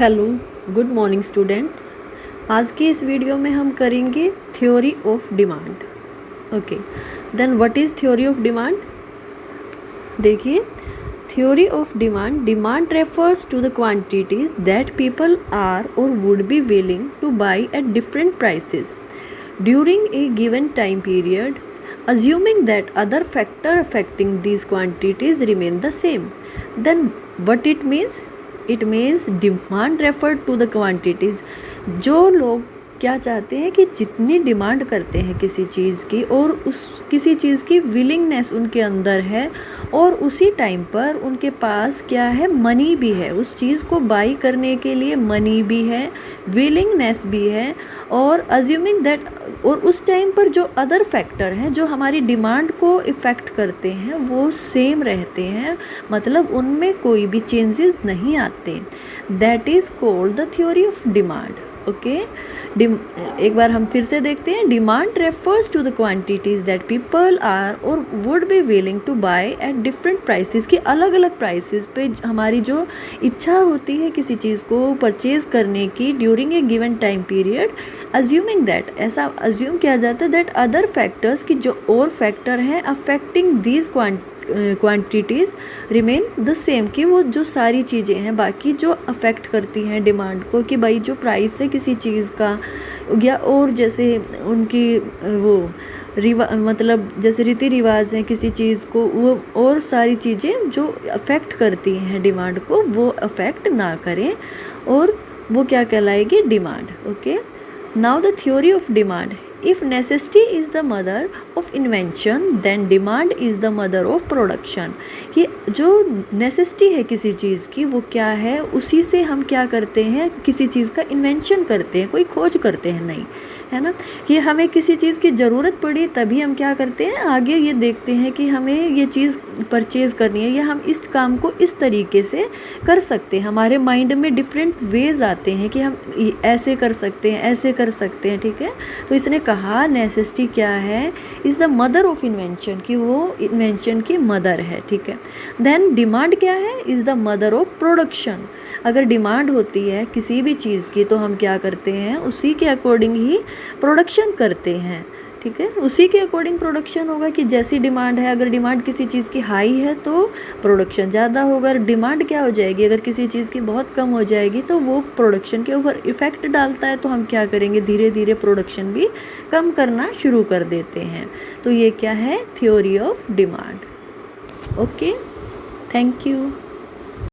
Hello, good morning students. आज की इस वीडियो में हम करेंगे theory of demand. Okay, then what is theory of demand? देखिए, theory of demand refers to the quantities that people are or would be willing to buy at different prices during a given time period, assuming that other factor affecting these quantities remain the same. Then what it means? It means demand referred to the quantities. जो लोग क्या चाहते हैं कि जितनी demand करते हैं किसी चीज़ की और उस किसी चीज़ की विलिंगनेस उनके अंदर है और उसी टाइम पर उनके पास क्या है, मनी भी है, उस चीज़ को बाई करने के लिए मनी भी है, विलिंगनेस भी है, और अज्यूमिंग दैट, और उस टाइम पर जो अदर फैक्टर हैं जो हमारी डिमांड को इफ़ेक्ट करते हैं वो सेम रहते हैं, मतलब उनमें कोई भी चेंजेस नहीं आते। That is called the theory of demand. Okay, एक बार हम फिर से देखते हैं। Demand refers to the quantities that people are or would be willing to buy at different prices, की अलग अलग प्राइसेस पे हमारी जो इच्छा होती है किसी चीज़ को परचेज़ करने की during a given time period, assuming that, ऐसा अज्यूम किया जाता है दैट अदर फैक्टर्स की जो और फैक्टर हैं affecting these quantities remain the same, कि वो जो सारी चीज़ें हैं बाकी जो अफेक्ट करती हैं डिमांड को, कि भाई जो प्राइस है किसी चीज़ का, या और जैसे उनकी वो मतलब जैसे रीति रिवाज हैं किसी चीज़ को, वो और सारी चीज़ें जो अफेक्ट करती हैं डिमांड को वो अफेक्ट ना करें, और वो क्या कहलाएगी, demand. Okay, now the theory of demand. If necessity is the mother of invention, then demand is the mother of production। कि जो नेसेसिटी है किसी चीज़ की वो क्या है, उसी से हम क्या करते हैं, किसी चीज़ का इन्वेंशन करते हैं, कोई खोज करते हैं, नहीं है ना, कि हमें किसी चीज़ की ज़रूरत पड़ी तभी हम क्या करते हैं, आगे ये देखते हैं कि हमें ये चीज़ परचेज़ करनी है या हम इस काम को इस तरीके से कर सकते हैं। हमारे माइंड में डिफरेंट वेज आते हैं कि हम ऐसे कर सकते हैं, ऐसे कर सकते हैं, ठीक है। तो इसने कहा नेसेसिटी क्या है, is the mother of invention, कि वो इन्वेंशन की मदर है, ठीक है। देन डिमांड क्या है, is the mother of production. अगर डिमांड होती है किसी भी चीज़ की तो हम क्या करते हैं, उसी के अकॉर्डिंग ही प्रोडक्शन करते हैं, ठीक है। उसी के अकॉर्डिंग प्रोडक्शन होगा कि जैसी डिमांड है, अगर डिमांड किसी चीज़ की हाई है तो प्रोडक्शन ज़्यादा होगा। डिमांड क्या हो जाएगी, अगर किसी चीज़ की बहुत कम हो जाएगी तो वो प्रोडक्शन के ऊपर इफ़ेक्ट डालता है, तो हम क्या करेंगे, धीरे धीरे प्रोडक्शन भी कम करना शुरू कर देते हैं। तो ये क्या है, theory of demand. Okay, thank you.